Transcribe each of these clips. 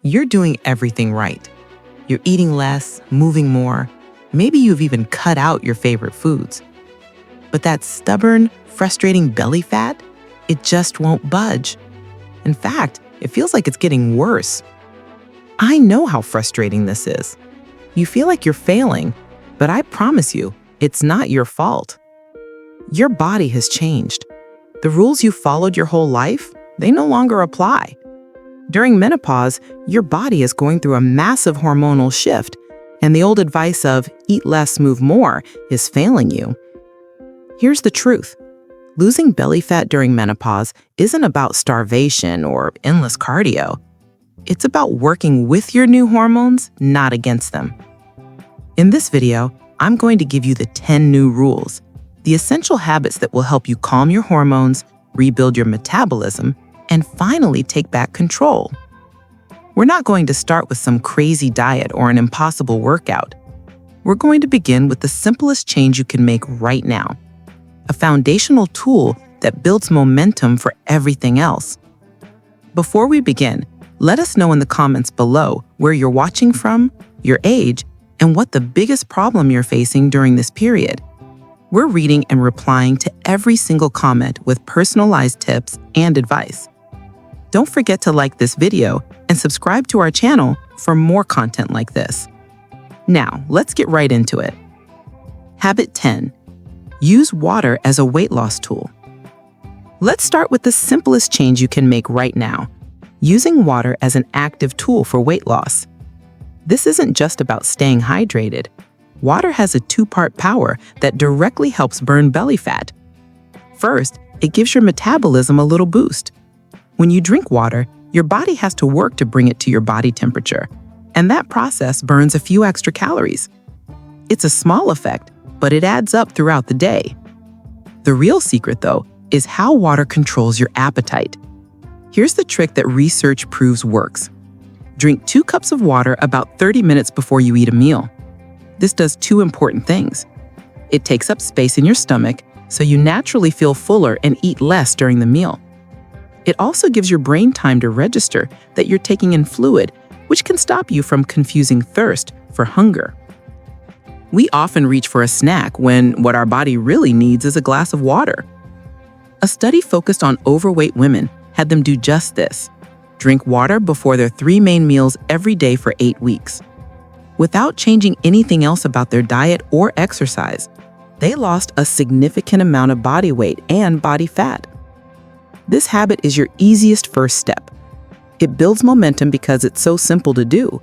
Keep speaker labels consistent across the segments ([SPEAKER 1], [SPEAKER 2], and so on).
[SPEAKER 1] you're doing everything right. You're eating less, moving more. Maybe you've even cut out your favorite foods. But that stubborn, frustrating belly fat, it just won't budge. In fact, it feels like it's getting worse. I know how frustrating this is. You feel like you're failing, but I promise you, it's not your fault. Your body has changed. The rules you followed your whole life, they no longer apply. During menopause, your body is going through a massive hormonal shift, and the old advice of eat less, move more is failing you. Here's the truth. Losing belly fat during menopause isn't about starvation or endless cardio. It's about working with your new hormones, not against them. In this video, I'm going to give you the 10 new rules, the essential habits that will help you calm your hormones, rebuild your metabolism, and finally take back control. We're not going to start with some crazy diet or an impossible workout. We're going to begin with the simplest change you can make right now, a foundational tool that builds momentum for everything else. Before we begin, let us know in the comments below where you're watching from, your age, and what the biggest problem you're facing during this period. We're reading and replying to every single comment with personalized tips and advice. Don't forget to like this video and subscribe to our channel for more content like this. Now, let's get right into it. Habit 10. Use water as a weight loss tool. Let's start with the simplest change you can make right now, using water as an active tool for weight loss. This isn't just about staying hydrated. Water has a two-part power that directly helps burn belly fat. First, it gives your metabolism a little boost. When you drink water, your body has to work to bring it to your body temperature, and that process burns a few extra calories. It's a small effect, but it adds up throughout the day. The real secret, though, is how water controls your appetite. Here's the trick that research proves works. Drink 2 cups of water about 30 minutes before you eat a meal. This does 2 important things. It takes up space in your stomach, so you naturally feel fuller and eat less during the meal. It also gives your brain time to register that you're taking in fluid, which can stop you from confusing thirst for hunger. We often reach for a snack when what our body really needs is a glass of water. A study focused on overweight women had them do just this: drink water before their 3 main meals every day for 8 weeks. Without changing anything else about their diet or exercise, they lost a significant amount of body weight and body fat. This habit is your easiest first step. It builds momentum because it's so simple to do.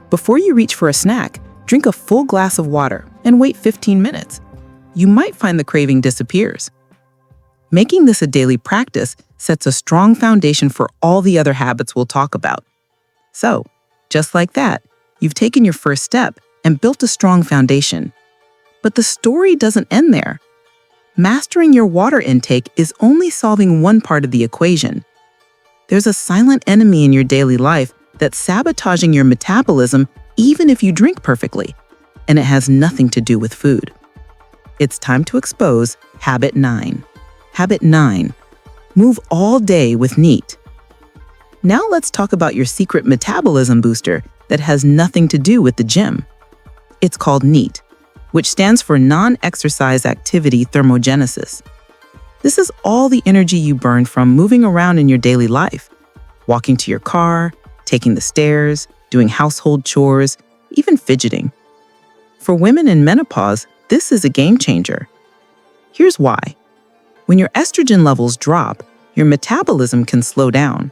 [SPEAKER 1] Before you reach for a snack, drink a full glass of water and wait 15 minutes. You might find the craving disappears. Making this a daily practice sets a strong foundation for all the other habits we'll talk about. So, just like that, you've taken your first step and built a strong foundation. But the story doesn't end there. Mastering your water intake is only solving one part of the equation. There's a silent enemy in your daily life that's sabotaging your metabolism even if you drink perfectly, and it has nothing to do with food. It's time to expose Habit 9. Habit 9. Move all day with NEAT. Now let's talk about your secret metabolism booster that has nothing to do with the gym. It's called NEAT, which stands for non-exercise activity thermogenesis. This is all the energy you burn from moving around in your daily life, walking to your car, taking the stairs, doing household chores, even fidgeting. For women in menopause, this is a game changer. Here's why. When your estrogen levels drop, your metabolism can slow down.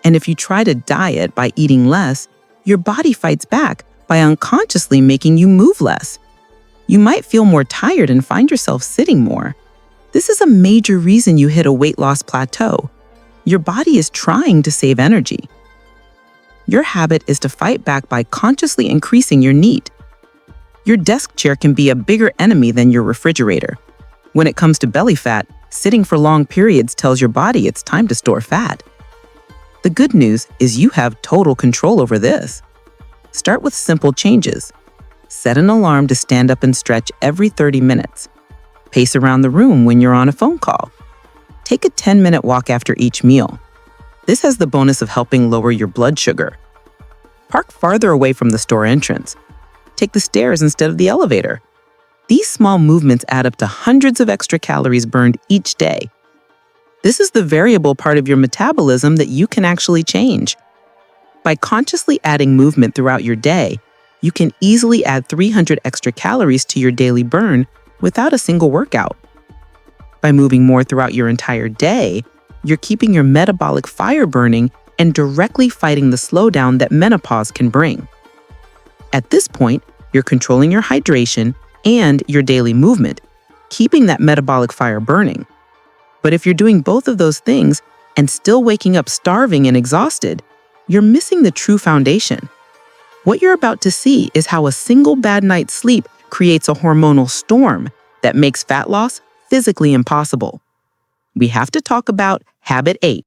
[SPEAKER 1] And if you try to diet by eating less, your body fights back by unconsciously making you move less. You might feel more tired and find yourself sitting more. This is a major reason you hit a weight loss plateau. Your body is trying to save energy. Your habit is to fight back by consciously increasing your NEAT. Your desk chair can be a bigger enemy than your refrigerator. When it comes to belly fat, sitting for long periods tells your body it's time to store fat. The good news is you have total control over this. Start with simple changes. Set an alarm to stand up and stretch every 30 minutes. Pace around the room when you're on a phone call. Take a 10-minute walk after each meal. This has the bonus of helping lower your blood sugar. Park farther away from the store entrance. Take the stairs instead of the elevator. These small movements add up to hundreds of extra calories burned each day. This is the variable part of your metabolism that you can actually change. By consciously adding movement throughout your day, you can easily add 300 extra calories to your daily burn without a single workout. By moving more throughout your entire day, you're keeping your metabolic fire burning and directly fighting the slowdown that menopause can bring. At this point, you're controlling your hydration and your daily movement, keeping that metabolic fire burning. But if you're doing both of those things and still waking up starving and exhausted, you're missing the true foundation. What you're about to see is how a single bad night's sleep creates a hormonal storm that makes fat loss physically impossible. We have to talk about Habit 8.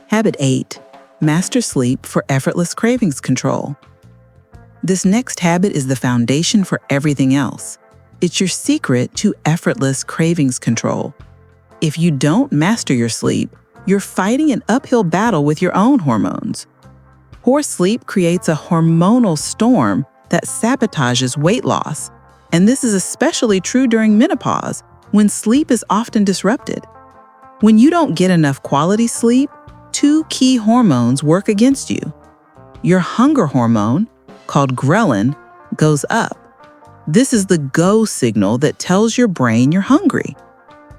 [SPEAKER 1] Habit 8. Master sleep for effortless cravings control. This next habit is the foundation for everything else. It's your secret to effortless cravings control. If you don't master your sleep, you're fighting an uphill battle with your own hormones. Poor sleep creates a hormonal storm that sabotages weight loss, and this is especially true during menopause, when sleep is often disrupted. When you don't get enough quality sleep, two key hormones work against you. Your hunger hormone, called ghrelin, goes up. This is the go signal that tells your brain you're hungry.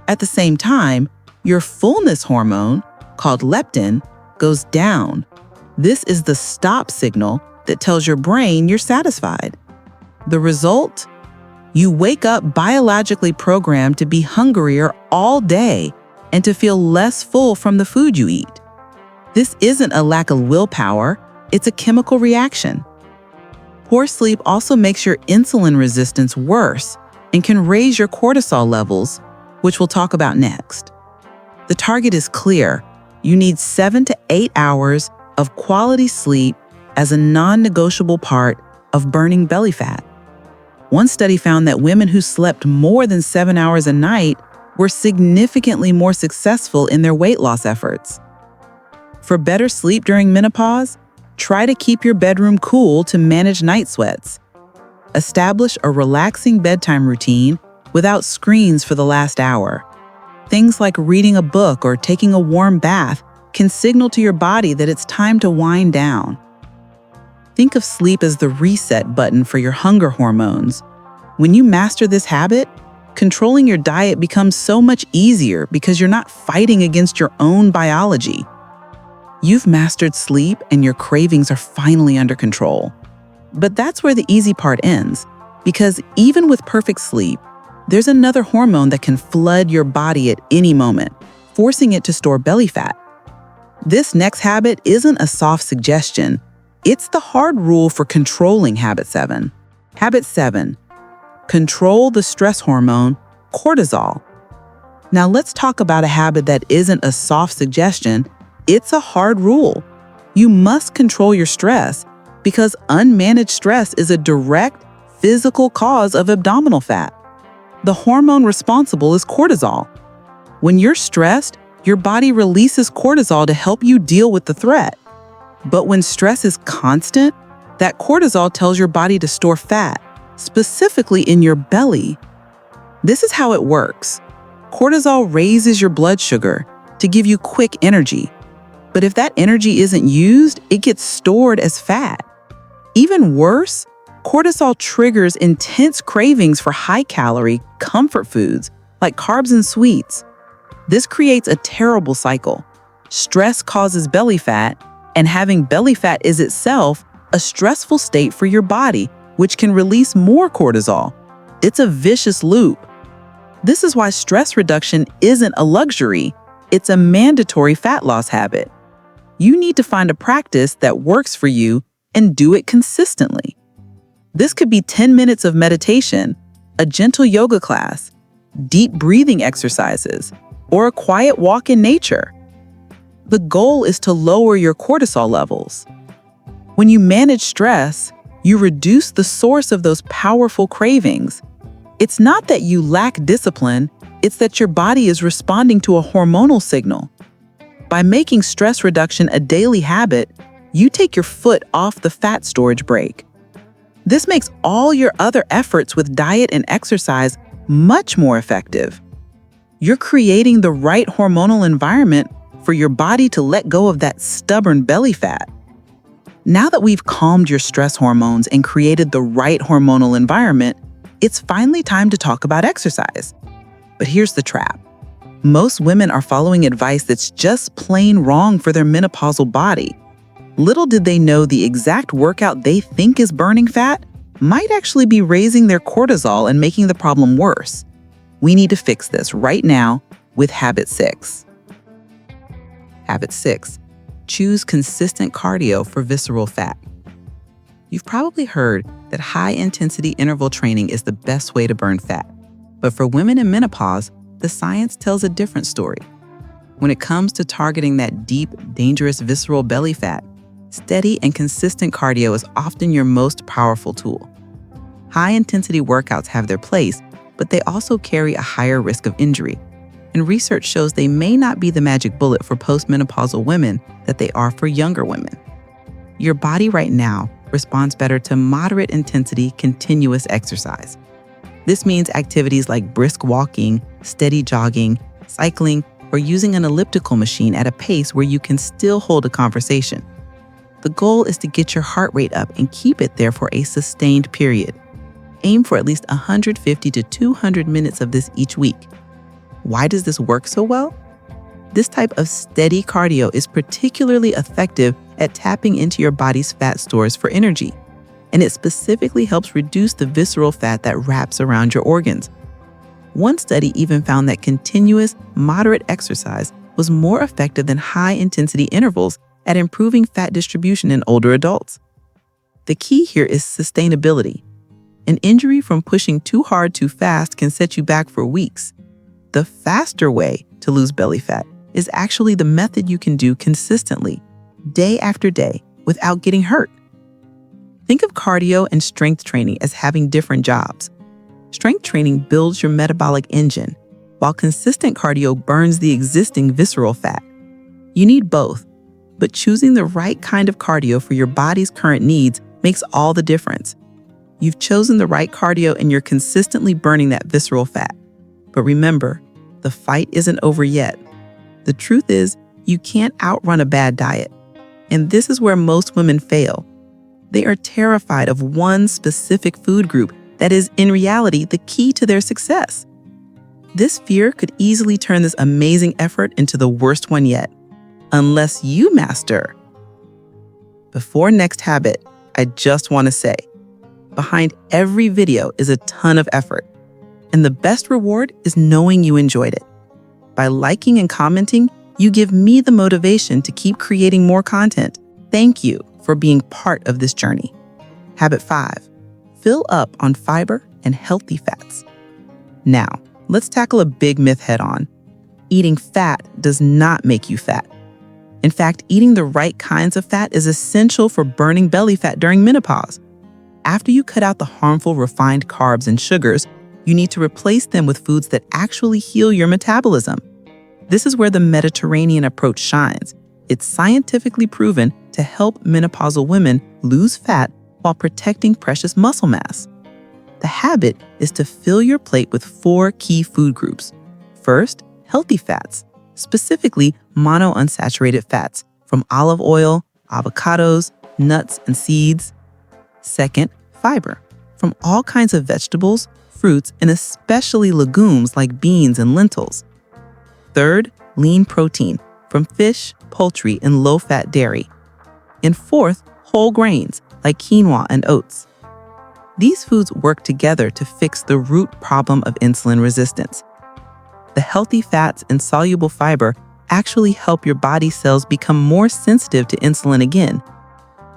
[SPEAKER 1] At the same time, your fullness hormone, called leptin, goes down. This is the stop signal that tells your brain you're satisfied. The result? You wake up biologically programmed to be hungrier all day and to feel less full from the food you eat. This isn't a lack of willpower, it's a chemical reaction. Poor sleep also makes your insulin resistance worse and can raise your cortisol levels, which we'll talk about next. The target is clear. You need 7 to 8 hours of quality sleep as a non-negotiable part of burning belly fat. One study found that women who slept more than 7 hours a night were significantly more successful in their weight loss efforts. For better sleep during menopause, try to keep your bedroom cool to manage night sweats. Establish a relaxing bedtime routine without screens for the last hour. Things like reading a book or taking a warm bath can signal to your body that it's time to wind down. Think of sleep as the reset button for your hunger hormones. When you master this habit, controlling your diet becomes so much easier because you're not fighting against your own biology. You've mastered sleep and your cravings are finally under control. But that's where the easy part ends, because even with perfect sleep, there's another hormone that can flood your body at any moment, forcing it to store belly fat. This next habit isn't a soft suggestion. It's the hard rule for controlling Habit 7. Habit 7. Control the stress hormone, cortisol. Now let's talk about a habit that isn't a soft suggestion. It's a hard rule. You must control your stress because unmanaged stress is a direct physical cause of abdominal fat. The hormone responsible is cortisol. When you're stressed, your body releases cortisol to help you deal with the threat. But when stress is constant, that cortisol tells your body to store fat, specifically in your belly. This is how it works. Cortisol raises your blood sugar to give you quick energy. But if that energy isn't used, it gets stored as fat. Even worse, cortisol triggers intense cravings for high-calorie, comfort foods like carbs and sweets. This creates a terrible cycle. Stress causes belly fat, and having belly fat is itself a stressful state for your body, which can release more cortisol. It's a vicious loop. This is why stress reduction isn't a luxury, it's a mandatory fat loss habit. You need to find a practice that works for you and do it consistently. This could be 10 minutes of meditation, a gentle yoga class, deep breathing exercises, or a quiet walk in nature. The goal is to lower your cortisol levels. When you manage stress, you reduce the source of those powerful cravings. It's not that you lack discipline, it's that your body is responding to a hormonal signal. By making stress reduction a daily habit, you take your foot off the fat storage brake. This makes all your other efforts with diet and exercise much more effective. You're creating the right hormonal environment for your body to let go of that stubborn belly fat. Now that we've calmed your stress hormones and created the right hormonal environment, it's finally time to talk about exercise. But here's the trap. Most women are following advice that's just plain wrong for their menopausal body. Little did they know the exact workout they think is burning fat might actually be raising their cortisol and making the problem worse. We need to fix this right now with Habit 6. Habit 6. Choose consistent cardio for visceral fat. You've probably heard that high-intensity interval training is the best way to burn fat. But for women in menopause, the science tells a different story. When it comes to targeting that deep, dangerous visceral belly fat, steady and consistent cardio is often your most powerful tool. High-intensity workouts have their place, but they also carry a higher risk of injury. And research shows they may not be the magic bullet for postmenopausal women that they are for younger women. Your body right now responds better to moderate intensity, continuous exercise. This means activities like brisk walking, steady jogging, cycling, or using an elliptical machine at a pace where you can still hold a conversation. The goal is to get your heart rate up and keep it there for a sustained period. Aim for at least 150 to 200 minutes of this each week. Why does this work so well? This type of steady cardio is particularly effective at tapping into your body's fat stores for energy, and it specifically helps reduce the visceral fat that wraps around your organs. One study even found that continuous, moderate exercise was more effective than high-intensity intervals at improving fat distribution in older adults. The key here is sustainability. An injury from pushing too hard too fast can set you back for weeks. The faster way to lose belly fat is actually the method you can do consistently, day after day, without getting hurt. Think of cardio and strength training as having different jobs. Strength training builds your metabolic engine, while consistent cardio burns the existing visceral fat. You need both, but choosing the right kind of cardio for your body's current needs makes all the difference. You've chosen the right cardio and you're consistently burning that visceral fat. But remember, the fight isn't over yet. The truth is, you can't outrun a bad diet. And this is where most women fail. They are terrified of one specific food group that is, in reality, the key to their success. This fear could easily turn this amazing effort into the worst one yet, unless you master. Before next habit, I just want to say, behind every video is a ton of effort. And the best reward is knowing you enjoyed it. By liking and commenting, you give me the motivation to keep creating more content. Thank you for being part of this journey. Habit 5, fill up on fiber and healthy fats. Now, let's tackle a big myth head on. Eating fat does not make you fat. In fact, eating the right kinds of fat is essential for burning belly fat during menopause. After you cut out the harmful refined carbs and sugars, you need to replace them with foods that actually heal your metabolism. This is where the Mediterranean approach shines. It's scientifically proven to help menopausal women lose fat while protecting precious muscle mass. The habit is to fill your plate with 4 key food groups. First, healthy fats, specifically monounsaturated fats from olive oil, avocados, nuts, and seeds. Second, fiber from all kinds of vegetables, fruits, and especially legumes like beans and lentils. Third, lean protein from fish, poultry, and low-fat dairy. And fourth, whole grains like quinoa and oats. These foods work together to fix the root problem of insulin resistance. The healthy fats and soluble fiber actually help your body cells become more sensitive to insulin again.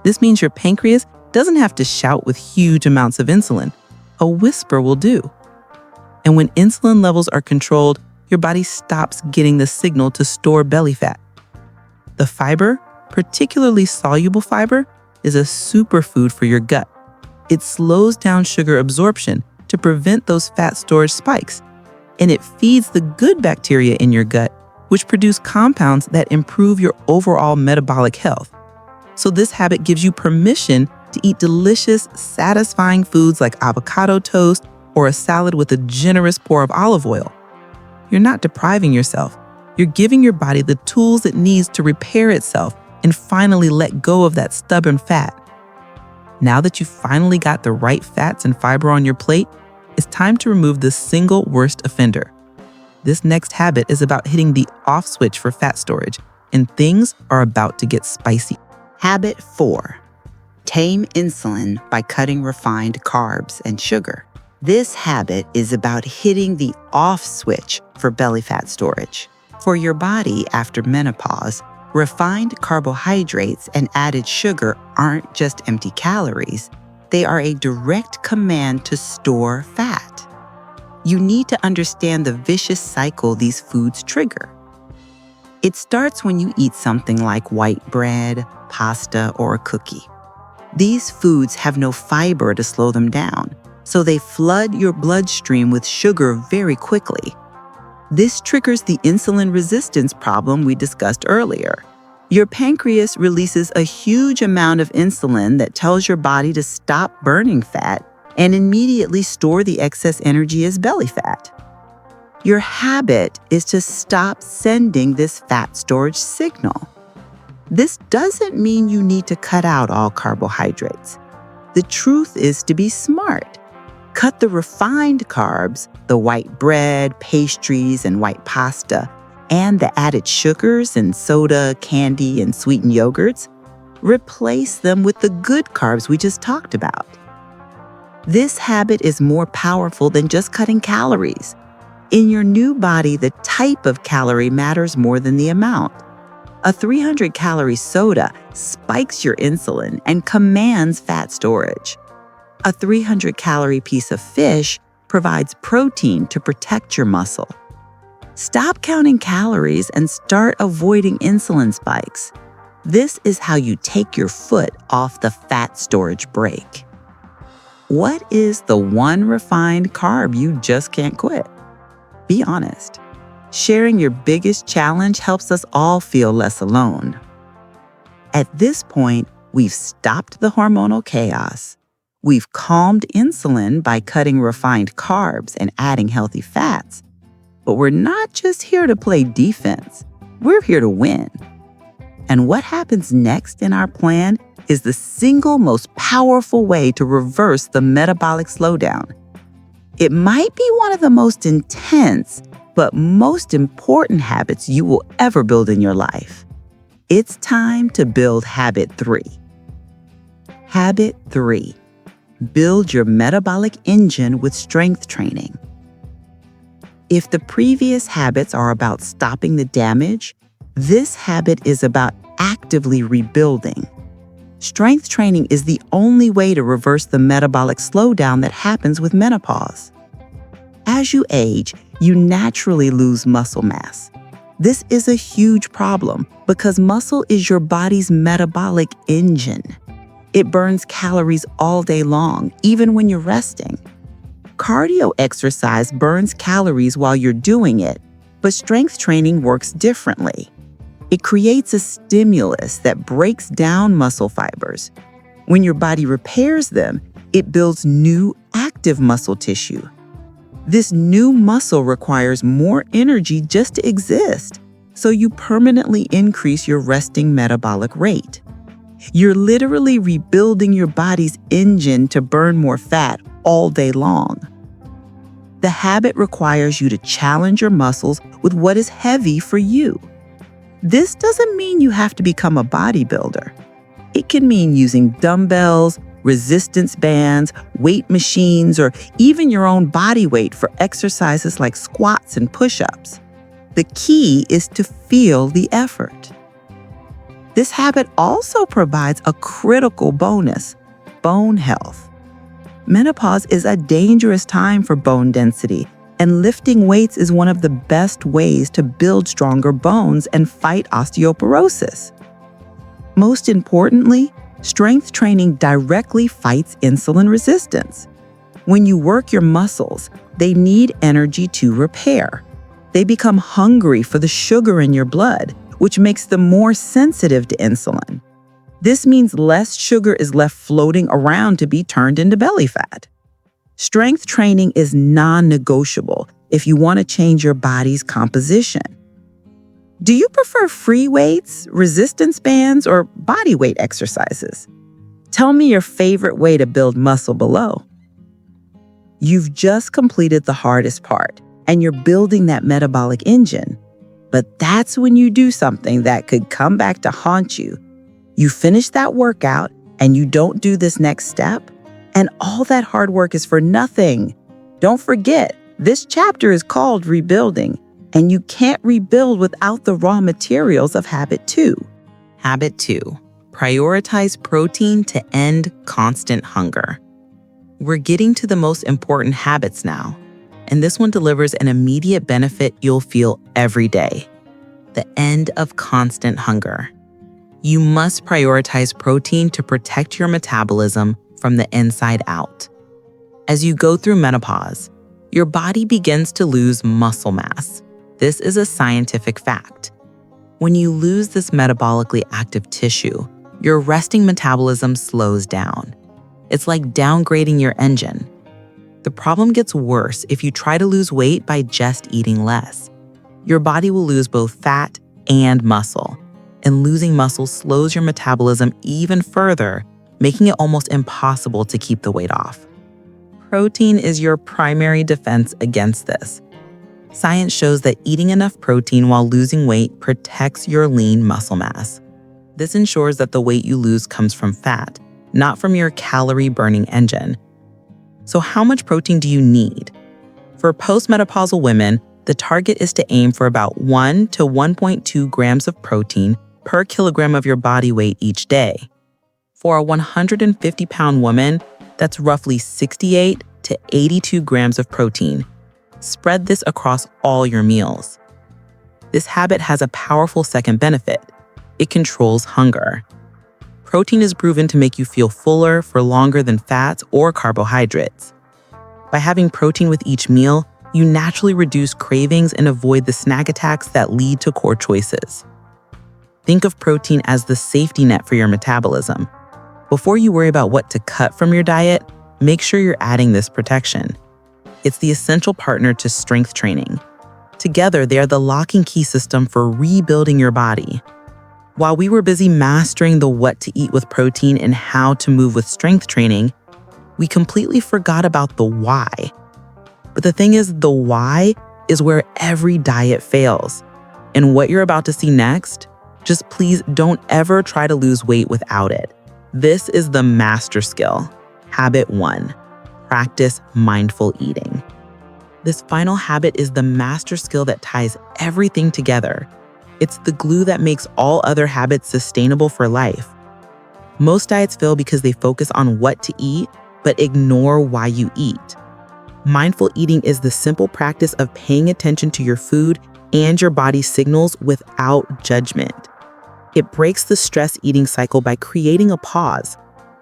[SPEAKER 1] This means your pancreas doesn't have to shout with huge amounts of insulin. A whisper will do. And when insulin levels are controlled, your body stops getting the signal to store belly fat. The fiber, particularly soluble fiber, is a superfood for your gut. It slows down sugar absorption to prevent those fat storage spikes, and it feeds the good bacteria in your gut, which produce compounds that improve your overall metabolic health. So this habit gives you permission to eat delicious, satisfying foods like avocado toast or a salad with a generous pour of olive oil. You're not depriving yourself. You're giving your body the tools it needs to repair itself and finally let go of that stubborn fat. Now that you've finally got the right fats and fiber on your plate, it's time to remove the single worst offender. This next habit is about hitting the off switch for fat storage, and things are about to get spicy.
[SPEAKER 2] Habit 4. Tame insulin by cutting refined carbs and sugar. This habit is about hitting the off switch for belly fat storage. For your body after menopause, refined carbohydrates and added sugar aren't just empty calories. They are a direct command to store fat. You need to understand the vicious cycle these foods trigger. It starts when you eat something like white bread, pasta, or a cookie. These foods have no fiber to slow them down, so they flood your bloodstream with sugar very quickly. This triggers the insulin resistance problem we discussed earlier. Your pancreas releases a huge amount of insulin that tells your body to stop burning fat and immediately store the excess energy as belly fat. Your habit is to stop sending this fat storage signal. This doesn't mean you need to cut out all carbohydrates. The truth is to be smart. Cut the refined carbs, the white bread, pastries, and white pasta, and the added sugars and soda, candy, and sweetened yogurts. Replace them with the good carbs we just talked about. This habit is more powerful than just cutting calories. In your new body, the type of calorie matters more than the amount. A 300-calorie soda spikes your insulin and commands fat storage. A 300-calorie piece of fish provides protein to protect your muscle. Stop counting calories and start avoiding insulin spikes. This is how you take your foot off the fat storage brake. What is the one refined carb you just can't quit? Be honest. Sharing your biggest challenge helps us all feel less alone. At this point, we've stopped the hormonal chaos. We've calmed insulin by cutting refined carbs and adding healthy fats. But we're not just here to play defense. We're here to win. And what happens next in our plan is the single most powerful way to reverse the metabolic slowdown. It might be one of the most intense, but most important habits you will ever build in your life. It's time to build habit 3. Habit 3. Build your metabolic engine with strength training. If the previous habits are about stopping the damage, this habit is about actively rebuilding. Strength training is the only way to reverse the metabolic slowdown that happens with menopause. As you age, you naturally lose muscle mass. This is a huge problem because muscle is your body's metabolic engine. It burns calories all day long, even when you're resting. Cardio exercise burns calories while you're doing it, but strength training works differently. It creates a stimulus that breaks down muscle fibers. When your body repairs them, it builds new active muscle tissue. This new muscle requires more energy just to exist, so you permanently increase your resting metabolic rate. You're literally rebuilding your body's engine to burn more fat all day long. The habit requires you to challenge your muscles with what is heavy for you. This doesn't mean you have to become a bodybuilder. It can mean using dumbbells, resistance bands, weight machines, or even your own body weight for exercises like squats and push-ups. The key is to feel the effort. This habit also provides a critical bonus: bone health. Menopause is a dangerous time for bone density, and lifting weights is one of the best ways to build stronger bones and fight osteoporosis. Most importantly, strength training directly fights insulin resistance. When you work your muscles, they need energy to repair. They become hungry for the sugar in your blood, which makes them more sensitive to insulin. This means less sugar is left floating around to be turned into belly fat. Strength training is non-negotiable if you want to change your body's composition. Do you prefer free weights, resistance bands, or body weight exercises? Tell me your favorite way to build muscle below. You've just completed the hardest part, and you're building that metabolic engine. But that's when you do something that could come back to haunt you. You finish that workout, and you don't do this next step, and all that hard work is for nothing. Don't forget, this chapter is called Rebuilding, and you can't rebuild without the raw materials of Habit 2.
[SPEAKER 1] Habit 2. Prioritize protein to end constant hunger. We're getting to the most important habits now, and this one delivers an immediate benefit you'll feel every day: the end of constant hunger. You must prioritize protein to protect your metabolism from the inside out. As you go through menopause, your body begins to lose muscle mass. This is a scientific fact. When you lose this metabolically active tissue, your resting metabolism slows down. It's like downgrading your engine. The problem gets worse if you try to lose weight by just eating less. Your body will lose both fat and muscle, and losing muscle slows your metabolism even further, making it almost impossible to keep the weight off. Protein is your primary defense against this. Science shows that eating enough protein while losing weight protects your lean muscle mass. This ensures that the weight you lose comes from fat, not from your calorie-burning engine. So how much protein do you need? For postmenopausal women, the target is to aim for about 1 to 1.2 grams of protein per kilogram of your body weight each day. For a 150-pound woman, that's roughly 68 to 82 grams of protein. Spread this across all your meals. This habit has a powerful second benefit. It controls hunger. Protein is proven to make you feel fuller for longer than fats or carbohydrates. By having protein with each meal, you naturally reduce cravings and avoid the snack attacks that lead to poor choices. Think of protein as the safety net for your metabolism. Before you worry about what to cut from your diet, make sure you're adding this protection. It's the essential partner to strength training. Together, they are the locking key system for rebuilding your body. While we were busy mastering the what to eat with protein and how to move with strength training, we completely forgot about the why. But the thing is, the why is where every diet fails. And what you're about to see next, just please don't ever try to lose weight without it. This is the master skill. Habit 1. Practice mindful eating. This final habit is the master skill that ties everything together. It's the glue that makes all other habits sustainable for life. Most diets fail because they focus on what to eat, but ignore why you eat. Mindful eating is the simple practice of paying attention to your food and your body's signals without judgment. It breaks the stress eating cycle by creating a pause.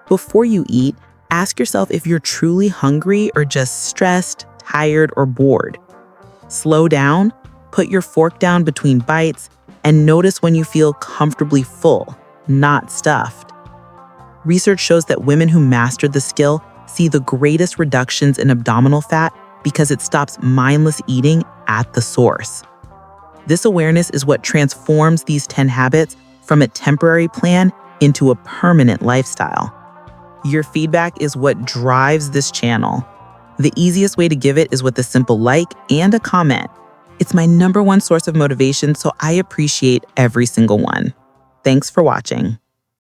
[SPEAKER 1] Before you eat, ask yourself if you're truly hungry or just stressed, tired, or bored. Slow down, put your fork down between bites, and notice when you feel comfortably full, not stuffed. Research shows that women who mastered the skill see the greatest reductions in abdominal fat because it stops mindless eating at the source. This awareness is what transforms these 10 habits from a temporary plan into a permanent lifestyle. Your feedback is what drives this channel. The easiest way to give it is with a simple like and a comment. It's my #1 source of motivation, so I appreciate every single one. Thanks for watching.